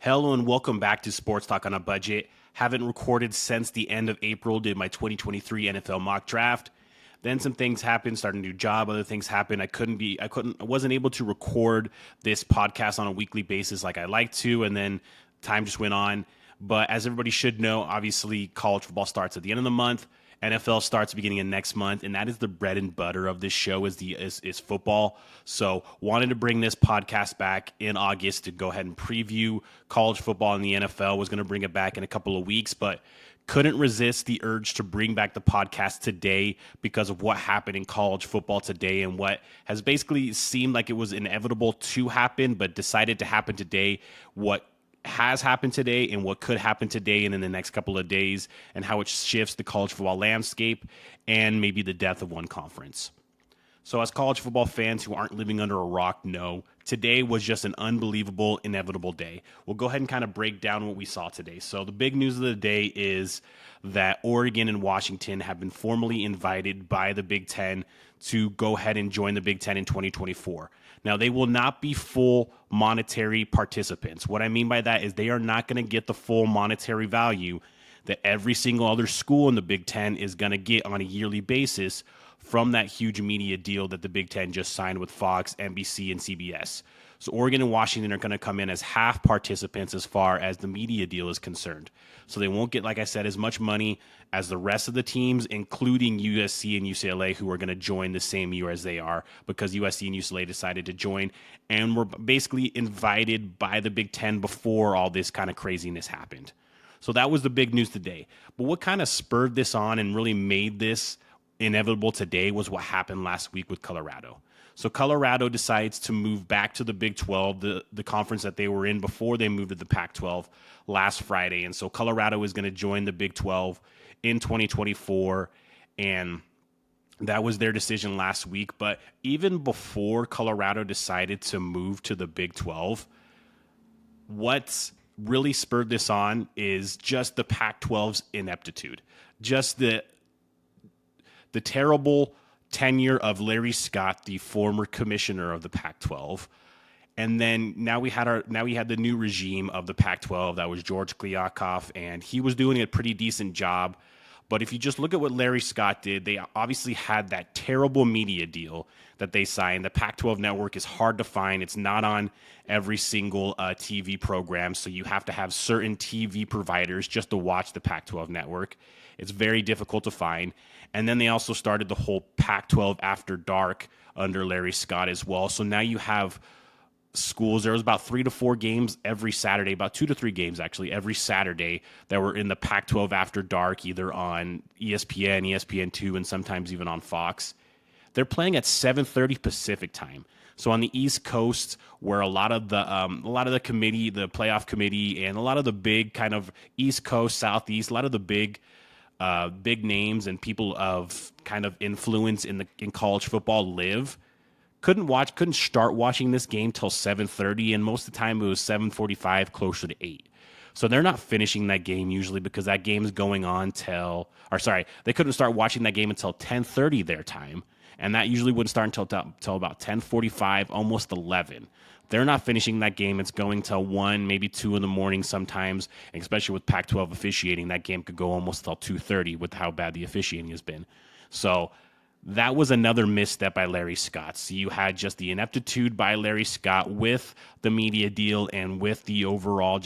Hello and welcome back to Sports Talk on a Budget. Haven't recorded since the end of April, did my 2023 NFL mock draft. Then some things happened, started a new job, other things happened. I wasn't able to record this podcast on a weekly basis like I like to, and then time just went on. But as everybody should know, obviously college football starts at the end of the month. NFL starts beginning of next month, and that is the bread and butter of this show is football. So wanted to bring this podcast back in August to go ahead and preview college football in the NFL. Was going to bring it back in a couple of weeks, but couldn't resist the urge to bring back the podcast today because of what happened in college football today and what has basically seemed like it was inevitable to happen, but decided to happen today. What has happened today and what could happen today and in the next couple of days, and how it shifts the college football landscape and maybe the death of one conference. So as college football fans who aren't living under a rock know, today was just an unbelievable, inevitable day. We'll go ahead and kind of break down what we saw today. So the big news of the day is that Oregon and Washington have been formally invited by the Big Ten to go ahead and join the Big Ten in 2024. Now, they will not be full monetary participants. What I mean by that is they are not going to get the full monetary value that every single other school in the Big Ten is going to get on a yearly basis from that huge media deal that the Big Ten just signed with Fox, NBC, and CBS. So Oregon and Washington are going to come in as half participants as far as the media deal is concerned. So they won't get, like I said, as much money as the rest of the teams, including USC and UCLA, who are going to join the same year as they are, because USC and UCLA decided to join and were basically invited by the Big Ten before all this kind of craziness happened. So that was the big news today. But what kind of spurred this on and really made this inevitable today was what happened last week with Colorado. So Colorado decides to move back to the Big 12, the conference that they were in before they moved to the Pac-12 last Friday. And so Colorado is going to join the Big 12 in 2024, and that was their decision last week. But even before Colorado decided to move to the Big 12, what's really spurred this on is just the Pac-12's ineptitude, just the terrible tenure of Larry Scott, the former commissioner of the Pac-12. And then now we had the new regime of the Pac-12. That was George Kliavkoff, and he was doing a pretty decent job. But if you just look at what Larry Scott did, they obviously had that terrible media deal that they signed. The Pac-12 network is hard to find. It's not on every single TV program, so you have to have certain TV providers just to watch the Pac-12 network. It's very difficult to find. And then they also started the whole Pac-12 After Dark under Larry Scott as well. So now you have schools. There was about 3 to 4 games every Saturday, about 2 to 3 games actually every Saturday that were in the Pac-12 After Dark, either on ESPN, ESPN2, and sometimes even on Fox. They're playing at 7:30 Pacific time. So on the East Coast, where a lot of the committee, the playoff committee, and a lot of the big kind of East Coast, Southeast, a lot of the big names and people of kind of influence in college football live, couldn't start watching this game till 7:30, and most of the time it was 7:45, closer to 8. So they're not finishing that game usually because that game is going on they couldn't start watching that game until 10:30 their time, and that usually wouldn't start until about 10:45, almost 11. They're not finishing that game. It's going till 1, maybe 2 in the morning sometimes, and especially with Pac-12 officiating, that game could go almost till 2:30 with how bad the officiating has been. So that was another misstep by Larry Scott. So you had just the ineptitude by Larry Scott with the media deal and with the overall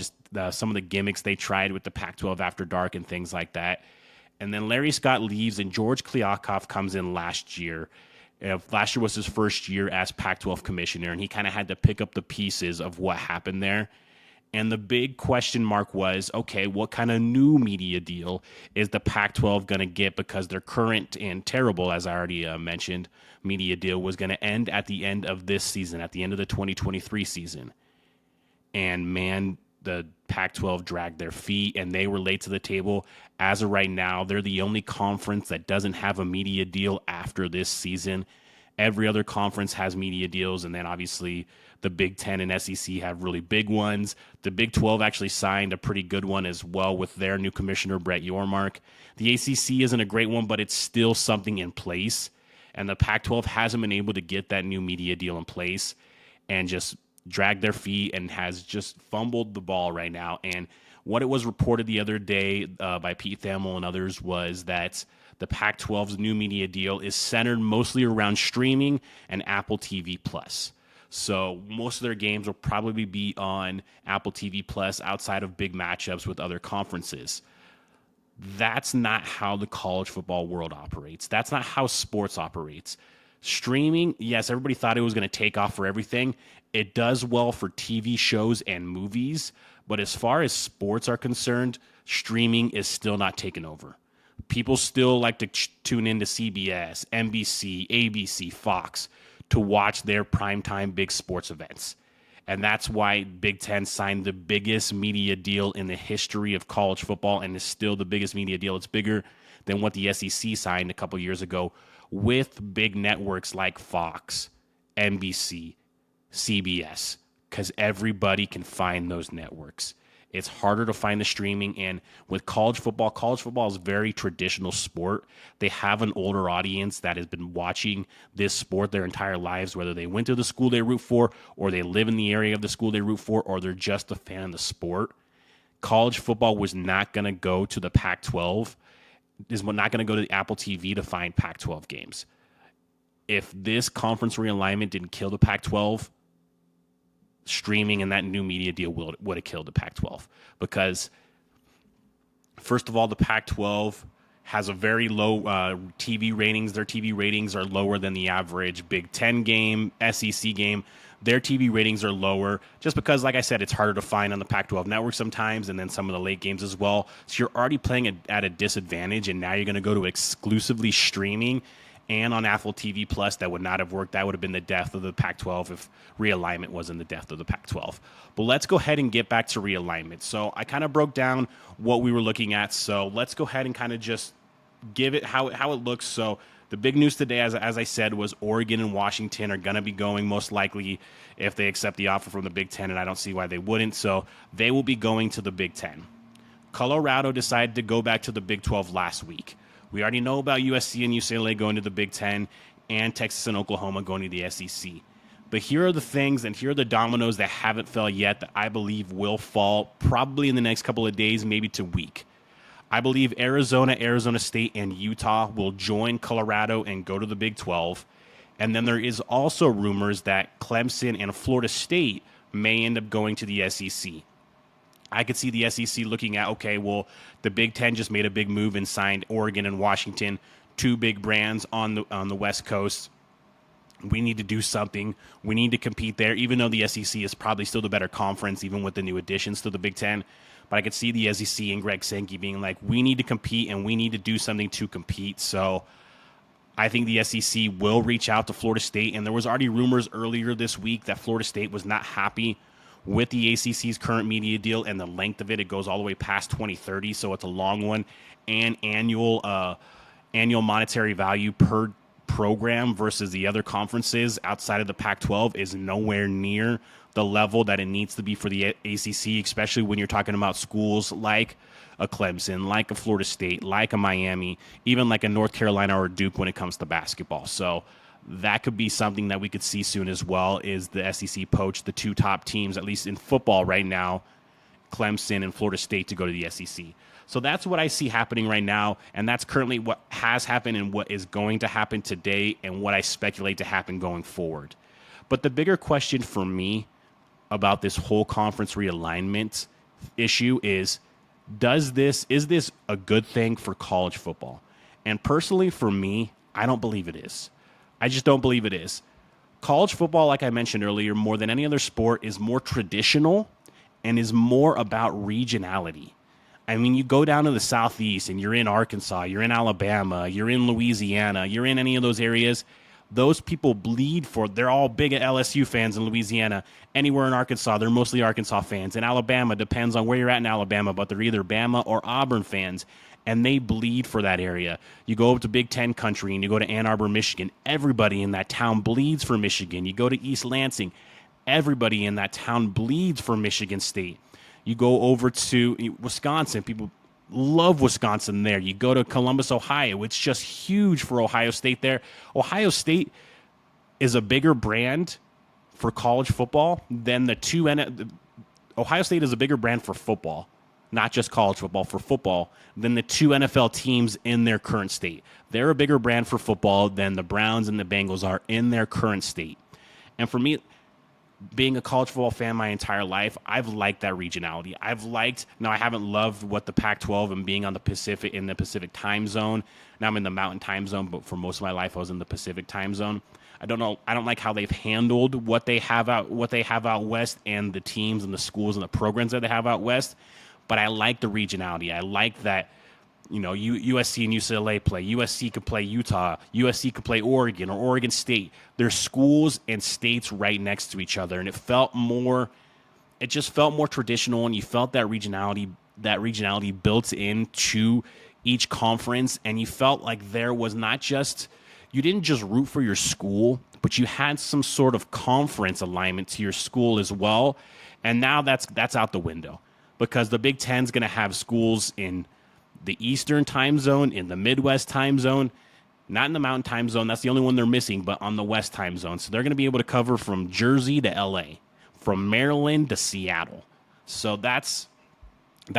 some of the gimmicks they tried with the Pac-12 After Dark and things like that. And then Larry Scott leaves and George Kliavkoff comes in last year. Last year was his first year as Pac-12 commissioner, and he kind of had to pick up the pieces of what happened there. And the big question mark was, okay, what kind of new media deal is the Pac-12 going to get? Because their current and terrible, as I already mentioned, media deal was going to end at the end of this season, at the end of the 2023 season. And man, the Pac-12 dragged their feet, and they were late to the table. As of right now, they're the only conference that doesn't have a media deal after this season. Every other conference has media deals, and then obviously the Big Ten and SEC have really big ones. The Big 12 actually signed a pretty good one as well with their new commissioner, Brett Yormark. The ACC isn't a great one, but it's still something in place, and the Pac-12 hasn't been able to get that new media deal in place, and just dragged their feet and has just fumbled the ball right now. And what it was reported the other day by Pete Thamel and others was that the Pac-12's new media deal is centered mostly around streaming and Apple TV Plus. So most of their games will probably be on Apple TV Plus outside of big matchups with other conferences. That's not how the college football world operates. That's not how sports operates. Streaming, yes, everybody thought it was going to take off for everything. It does well for TV shows and movies, but as far as sports are concerned, streaming is still not taking over. People still like to tune into CBS, NBC, ABC, Fox to watch their primetime big sports events. And that's why Big Ten signed the biggest media deal in the history of college football and is still the biggest media deal. It's bigger than what the SEC signed a couple years ago with big networks like Fox, NBC, CBS, because everybody can find those networks. It's harder to find the streaming, and with college football is a very traditional sport. They have an older audience that has been watching this sport their entire lives, whether they went to the school they root for, or they live in the area of the school they root for, or they're just a fan of the sport. College football was not going to go to the Pac-12, is not going to go to the Apple TV to find Pac-12 games. If this conference realignment didn't kill the Pac-12, streaming and that new media deal would have killed the Pac-12, because first of all, the Pac-12 has a very low TV ratings. Their TV ratings are lower than the average Big Ten game, SEC game. Their TV ratings are lower just because, like I said, it's harder to find on the Pac-12 network sometimes, and then some of the late games as well. So you're already playing at a disadvantage, and now you're going to go to exclusively streaming and on Apple TV Plus. That would not have worked. That would have been the death of the Pac-12 if realignment wasn't the death of the Pac-12. But let's go ahead and get back to realignment. So I kind of broke down what we were looking at. So let's go ahead and kind of just give it how it looks. So the big news today, as I said, was Oregon and Washington are going to be going most likely if they accept the offer from the Big Ten, and I don't see why they wouldn't. So they will be going to the Big Ten. Colorado decided to go back to the Big 12 last week. We already know about USC and UCLA going to the Big Ten and Texas and Oklahoma going to the SEC. But here are the things and here are the dominoes that haven't fell yet that I believe will fall probably in the next couple of days, maybe to week. I believe Arizona, Arizona State, and Utah will join Colorado and go to the Big 12. And then there is also rumors that Clemson and Florida State may end up going to the SEC. I could see the SEC looking at, okay, well, the Big Ten just made a big move and signed Oregon and Washington, two big brands on the West Coast. We need to do something. We need to compete there, even though the SEC is probably still the better conference, even with the new additions to the Big Ten. But I could see the SEC and Greg Sankey being like, we need to compete and we need to do something to compete. So I think the SEC will reach out to Florida State. And there was already rumors earlier this week that Florida State was not happy with the ACC's current media deal and the length of it. It goes all the way past 2030, so it's a long one. And annual monetary value per program versus the other conferences outside of the Pac-12 is nowhere near the level that it needs to be for the ACC, especially when you're talking about schools like a Clemson, like a Florida State, like a Miami, even like a North Carolina or Duke when it comes to basketball. So that could be something that we could see soon as well, is the SEC poach the two top teams, at least in football right now, Clemson and Florida State, to go to the SEC. So that's what I see happening right now, and that's currently what has happened and what is going to happen today and what I speculate to happen going forward. But the bigger question for me about this whole conference realignment issue is this a good thing for college football? And personally, for me, I don't believe it is. I just don't believe it is. College football, like I mentioned earlier, more than any other sport, is more traditional and is more about regionality. I mean, you go down to the Southeast and you're in Arkansas, you're in Alabama, you're in Louisiana, you're in any of those areas. Those people bleed for, they're all big LSU fans in Louisiana. Anywhere in Arkansas, they're mostly Arkansas fans. In Alabama, depends on where you're at in Alabama, but they're either Bama or Auburn fans, and they bleed for that area. You go up to Big Ten country and you go to Ann Arbor, Michigan. Everybody in that town bleeds for Michigan. You go to East Lansing. Everybody in that town bleeds for Michigan State. You go over to Wisconsin. People love Wisconsin there. You go to Columbus, Ohio. It's just huge for Ohio State there. Ohio State is a bigger brand for college football than the Ohio State is a bigger brand for football, not just college football, for football, than the two NFL teams in their current state. They're a bigger brand for football than the Browns and the Bengals are in their current state. And for me, being a college football fan my entire life, I've liked that regionality. Now I haven't loved what the Pac-12 and being on the Pacific time zone. Now I'm in the Mountain time zone, but for most of my life I was in the Pacific time zone. I don't like how they've handled what they have out west, and the teams and the schools and the programs that they have out west. But I like the regionality. I like that, USC and UCLA play. USC could play Utah. USC could play Oregon or Oregon State. There's schools and states right next to each other, and it just felt more traditional, and you felt that regionality built into each conference, and you felt like there was you didn't just root for your school, but you had some sort of conference alignment to your school as well. And now that's out the window, because the Big Ten's going to have schools in the Eastern time zone, in the Midwest time zone, not in the Mountain time zone. That's the only one they're missing, but on the West time zone. So they're going to be able to cover from Jersey to LA, from Maryland to Seattle. So that's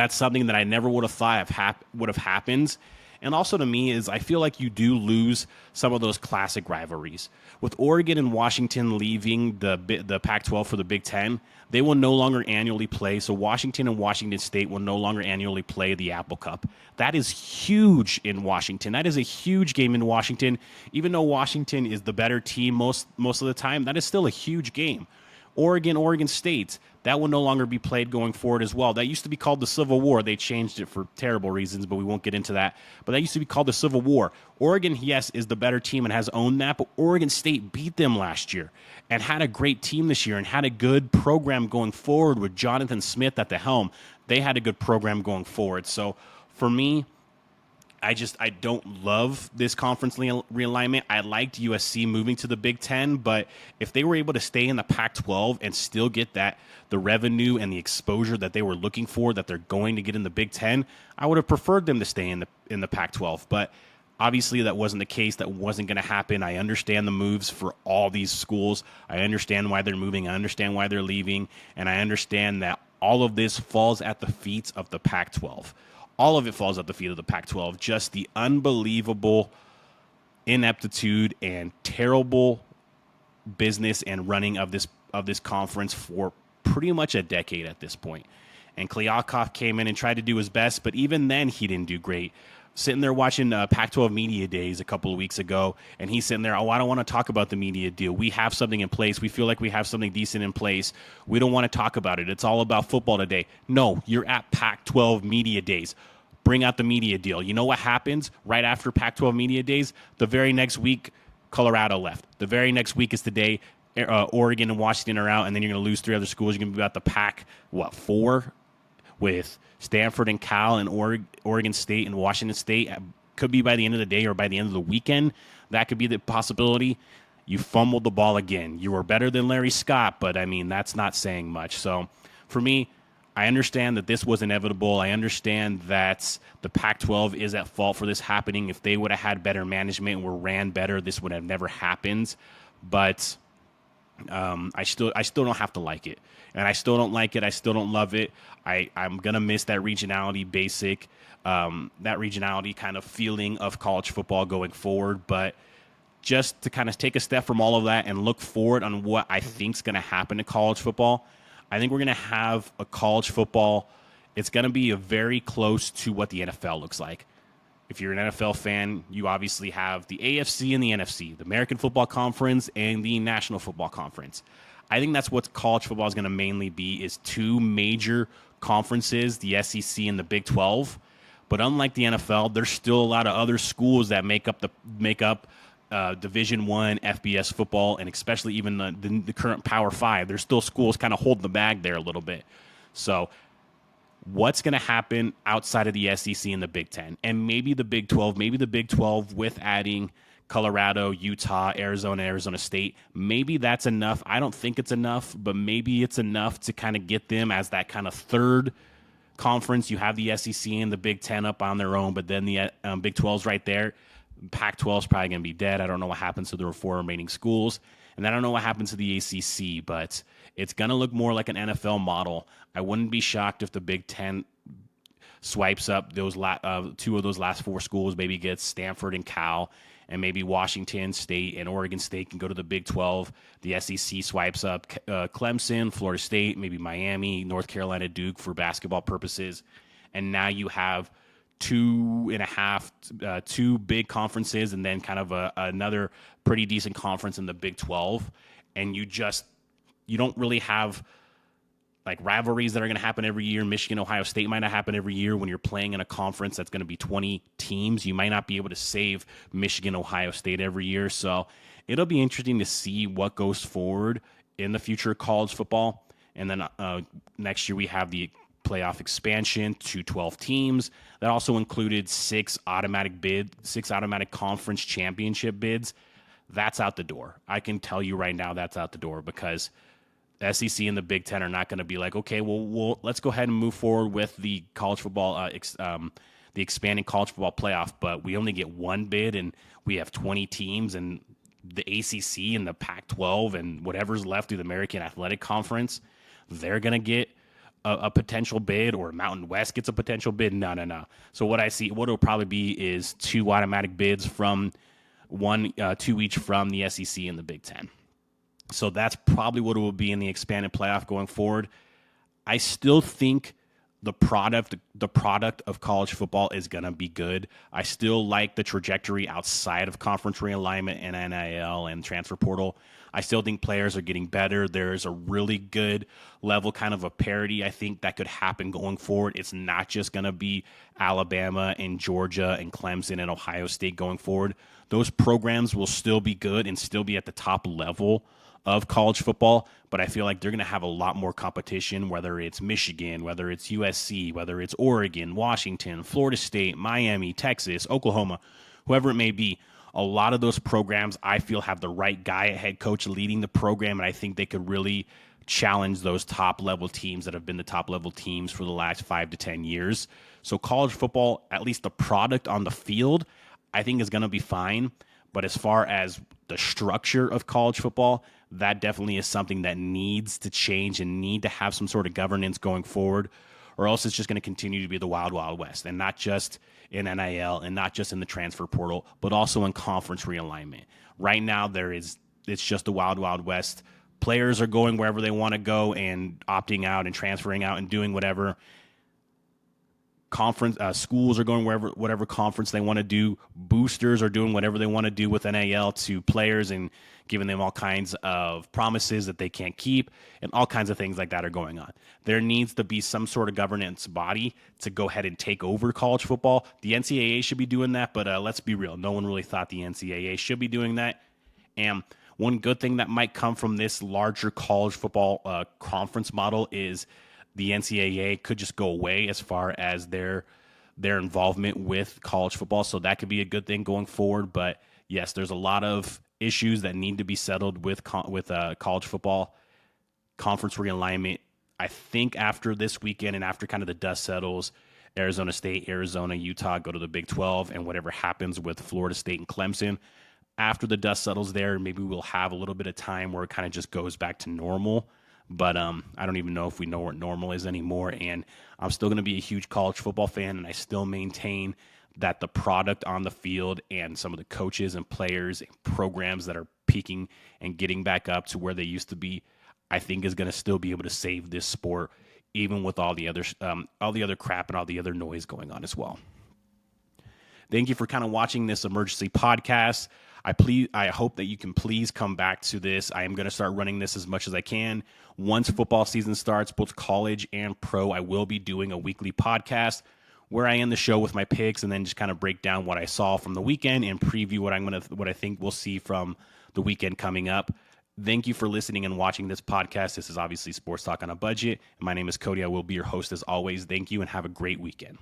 something that I never would have thought would have happened. And also to me is I feel like you do lose some of those classic rivalries. With Oregon and Washington leaving the Pac-12 for the Big Ten, they will no longer annually play. So Washington and Washington State will no longer annually play the Apple Cup. That is huge in Washington. That is a huge game in Washington. Even though Washington is the better team most of the time, that is still a huge game. Oregon State, that will no longer be played going forward as well. That used to be called the Civil War. They changed it for terrible reasons, but we won't get into that. But that used to be called the Civil War. Oregon, yes, is the better team and has owned that, but Oregon State beat them last year and had a great team this year and had a good program going forward with Jonathan Smith at the helm. They had a good program going forward. So for me, I don't love this conference realignment. I liked USC moving to the Big Ten, but if they were able to stay in the Pac-12 and still get the revenue and the exposure that they were looking for, that they're going to get in the Big Ten, I would have preferred them to stay in the Pac-12. But obviously that wasn't the case. That wasn't going to happen. I understand the moves for all these schools. I understand why they're moving. I understand why they're leaving, and I understand that all of this falls at the feet of the Pac-12. All of it falls at the feet of the Pac-12. Just the unbelievable ineptitude and terrible business and running of this conference for pretty much a decade at this point. And Kliavkoff came in and tried to do his best, but even then he didn't do great. Sitting there watching Pac-12 Media Days a couple of weeks ago, and he's sitting there, I don't want to talk about the media deal. We have something in place. We feel like we have something decent in place. We don't want to talk about it. It's all about football today. No, you're at Pac-12 Media Days. Bring out the media deal. You know what happens right after Pac-12 Media Days? The very next week, Colorado left. The very next week is the day Oregon and Washington are out, and then you're going to lose three other schools. You're going to be about the Pac-4 with Stanford and Cal and Oregon State and Washington State. Could be by the end of the day or by the end of the weekend. That could be the possibility. You fumbled the ball again. You were better than Larry Scott, but, I mean, that's not saying much. So, for me, I understand that this was inevitable. I understand that the Pac-12 is at fault for this happening. If they would have had better management and were ran better, this would have never happened. But I still don't have to like it. And I still don't like it. I still don't love it. I'm going to miss that regionality that regionality kind of feeling of college football going forward. But just to kind of take a step from all of that and look forward on what I think is going to happen to college football, I think we're going to have a college football. It's going to be very close to what the NFL looks like. If you're an NFL fan, you obviously have the AFC and the NFC, the American Football Conference and the National Football Conference. I think that's what college football is going to mainly be, is two major conferences, the SEC and the Big 12. But unlike the NFL, there's still a lot of other schools that make up Division I FBS football, and especially even the current Power 5. There's still schools kind of holding the bag there a little bit. So what's going to happen outside of the SEC and the Big 10? And maybe the Big 12 with adding Colorado, Utah, Arizona State. Maybe that's enough. I don't think it's enough, but maybe it's enough to kind of get them as that kind of third conference. You have the SEC and the Big 10 up on their own, but then the Big 12's right there. Pac-12 is probably going to be dead. I don't know what happens to the four remaining schools. And I don't know what happens to the ACC, but it's going to look more like an NFL model. I wouldn't be shocked if the Big Ten swipes up those two of those last four schools, maybe gets Stanford and Cal, and maybe Washington State and Oregon State can go to the Big 12. The SEC swipes up Clemson, Florida State, maybe Miami, North Carolina, Duke for basketball purposes. And now you have two big conferences and then kind of another pretty decent conference in the Big 12. And you don't really have like rivalries that are going to happen every year. Michigan, Ohio State might not happen every year. When you're playing in a conference that's going to be 20 teams, you might not be able to save Michigan, Ohio State every year. So it'll be interesting to see what goes forward in the future of college football. And then next year we have the playoff expansion to 12 teams. That also included six automatic conference championship bids. That's out the door. I can tell you right now that's out the door, because the SEC and the Big Ten are not going to be like, okay, well, let's go ahead and move forward with the college football, the expanding college football playoff, but we only get one bid and we have 20 teams, and the ACC and the Pac-12 and whatever's left through the American Athletic Conference, they're going to get a potential bid, or Mountain West gets a potential bid. No. So what it'll probably be is two automatic bids from two each from the SEC and the Big Ten. So that's probably what it will be in the expanded playoff going forward. I still think the product of college football is going to be good. I still like the trajectory outside of conference realignment and NIL and transfer portal. I still think players are getting better. There's a really good level, kind of a parity, I think, that could happen going forward. It's not just going to be Alabama and Georgia and Clemson and Ohio State going forward. Those programs will still be good and still be at the top level of college football, but I feel like they're going to have a lot more competition, whether it's Michigan, whether it's USC, whether it's Oregon, Washington, Florida State, Miami, Texas, Oklahoma, whoever it may be. A lot of those programs, I feel, have the right guy at head coach leading the program, and I think they could really challenge those top-level teams that have been the top-level teams for the last 5 to 10 years. So college football, at least the product on the field, I think is going to be fine. But as far as the structure of college football, that definitely is something that needs to change and need to have some sort of governance going forward, or else it's just going to continue to be the wild, wild west, and not just in NIL and not just in the transfer portal, but also in conference realignment. Right now, it's just the wild, wild west. Players are going wherever they want to go and opting out and transferring out and doing whatever. Schools are going whatever conference they want to do. Boosters are doing whatever they want to do with NIL to players and giving them all kinds of promises that they can't keep, and all kinds of things like that are going on. There needs to be some sort of governance body to go ahead and take over college football. The NCAA should be doing that, but let's be real. No one really thought the NCAA should be doing that. And one good thing that might come from this larger college football conference model is the NCAA could just go away as far as their involvement with college football. So that could be a good thing going forward. But yes, there's a lot of issues that need to be settled with college football conference realignment. I think after this weekend and after kind of the dust settles, Arizona State, Arizona, Utah go to the Big 12, and whatever happens with Florida State and Clemson, after the dust settles there, maybe we'll have a little bit of time where it kind of just goes back to normal. But I don't even know if we know what normal is anymore. And I'm still going to be a huge college football fan, and I still maintain that the product on the field and some of the coaches and players and programs that are peaking and getting back up to where they used to be, I think is going to still be able to save this sport, even with all the other crap and all the other noise going on as well. Thank you for kind of watching this emergency podcast. I hope that you can please come back to this. I am going to start running this as much as I can. Once football season starts, both college and pro, I will be doing a weekly podcast where I end the show with my picks and then just kind of break down what I saw from the weekend and preview what I think we'll see from the weekend coming up. Thank you for listening and watching this podcast. This is obviously Sports Talk on a Budget. My name is Cody. I will be your host as always. Thank you and have a great weekend.